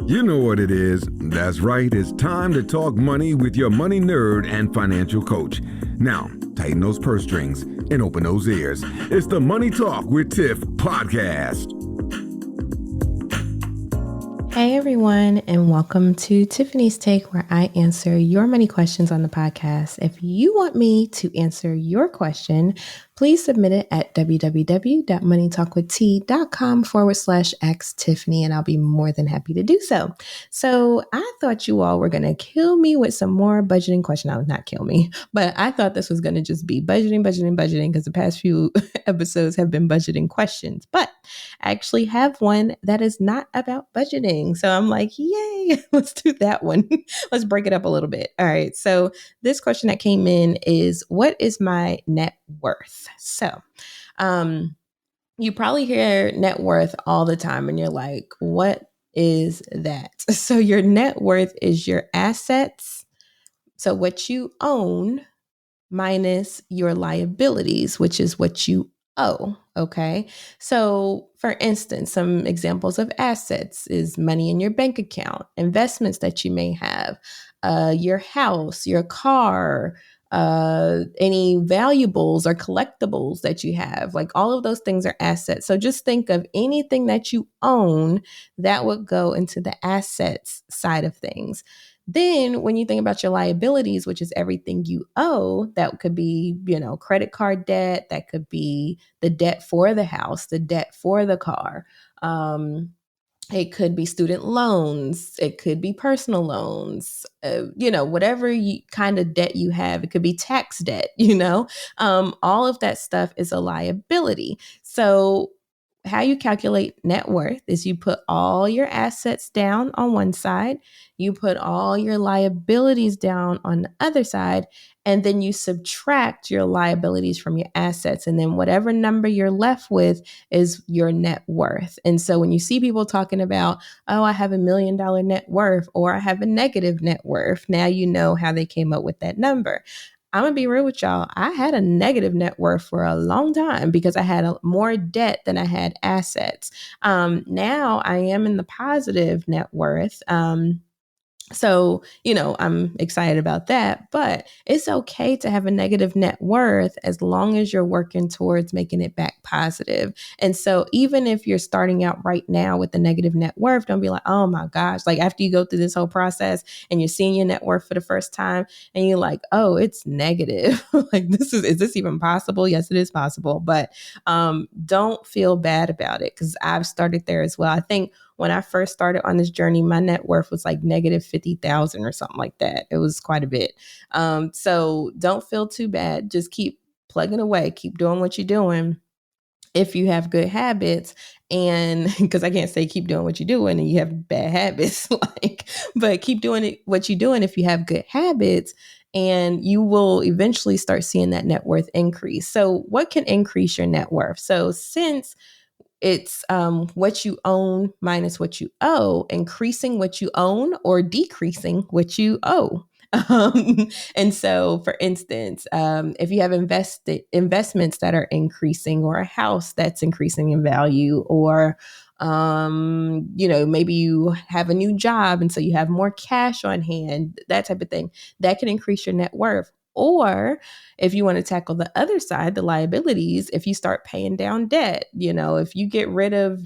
You know what it is. That's right. It's time to talk money with your money nerd and financial coach. Now, tighten those purse strings and open those ears. It's the Money Talk with Tiff podcast. Hey everyone, and welcome to Tiffany's Take, where I answer your money questions on the podcast. If you want me to answer your question, please submit it at www.moneytalkwitht.com/ask Tiffany, and I'll be more than happy to do so. So I thought you all were going to kill me with some more budgeting questions. No, not kill me, but I thought this was going to just be budgeting, because the past few episodes have been budgeting questions. But I actually have one that is not about budgeting. So I'm like, yay, let's do that one. Let's break it up a little bit. All right. So this question that came in is, what is my net worth? So you probably hear net worth all the time and you're like, what is that? So your net worth is your assets. So what you own minus your liabilities, which is what you owe. Okay. So for instance, some examples of assets is money in your bank account, investments that you may have, your house, your car, any valuables or collectibles that you have. Like all of those things are assets. So just think of anything that you own that would go into the assets side of things. Then when you think about your liabilities, which is everything you owe, that could be, credit card debt, that could be the debt for the house, the debt for the car. It could be student loans. It could be personal loans, whatever kind of debt you have. It could be tax debt, all of that stuff is a liability. So how you calculate net worth is you put all your assets down on one side, you put all your liabilities down on the other side, and then you subtract your liabilities from your assets. And then whatever number you're left with is your net worth. And so when you see people talking about, oh, I have $1 million net worth, or I have a negative net worth, now you know how they came up with that number. I'm going to be real with y'all. I had a negative net worth for a long time because I had more debt than I had assets. Now I am in the positive net worth. So, I'm excited about that, but it's okay to have a negative net worth as long as you're working towards making it back positive. And so even if you're starting out right now with the negative net worth, don't be like, oh my gosh, like after you go through this whole process and you're seeing your net worth for the first time and you're like, oh, it's negative. Like is this even possible? Yes, it is possible, but don't feel bad about it because I've started there as well. I think when I first started on this journey, my net worth was like negative 50,000 or something like that. It was quite a bit. So don't feel too bad. Just keep plugging away. Keep doing what you're doing. If you have good habits, and because I can't say keep doing what you're doing and you have bad habits, but keep doing what you're doing if you have good habits, and you will eventually start seeing that net worth increase. So what can increase your net worth? So since it's what you own minus what you owe, increasing what you own or decreasing what you owe. And so, for instance, if you have investments that are increasing, or a house that's increasing in value, or maybe you have a new job and so you have more cash on hand, that type of thing, that can increase your net worth. Or if you want to tackle the other side, the liabilities, if you start paying down debt, if you get rid of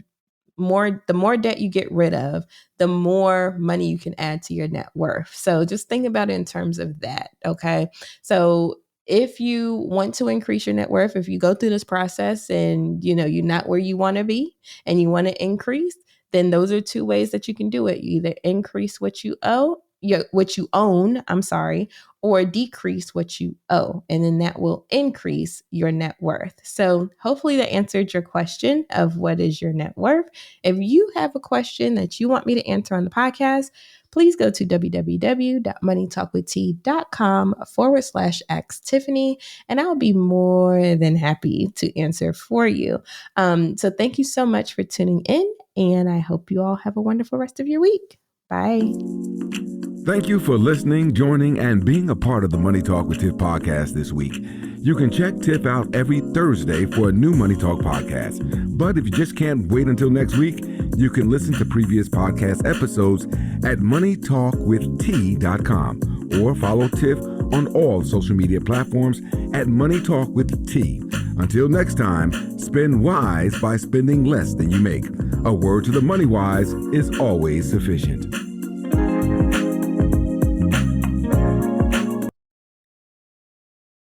the more debt you get rid of, the more money you can add to your net worth. So just think about it in terms of that. Okay. So if you want to increase your net worth, if you go through this process and, you're not where you want to be and you want to increase, then those are two ways that you can do it. You either increase what you own, or decrease what you owe. And then that will increase your net worth. So hopefully that answered your question of what is your net worth. If you have a question that you want me to answer on the podcast, please go to www.moneytalkwitht.com/ask Tiffany, and I'll be more than happy to answer for you. So thank you so much for tuning in, and I hope you all have a wonderful rest of your week. Bye. Thank you for listening, joining, and being a part of the Money Talk with Tiff podcast this week. You can check Tiff out every Thursday for a new Money Talk podcast. But if you just can't wait until next week, you can listen to previous podcast episodes at moneytalkwitht.com or follow Tiff on all social media platforms at Money Talk with T. Until next time, spend wise by spending less than you make. A word to the money wise is always sufficient.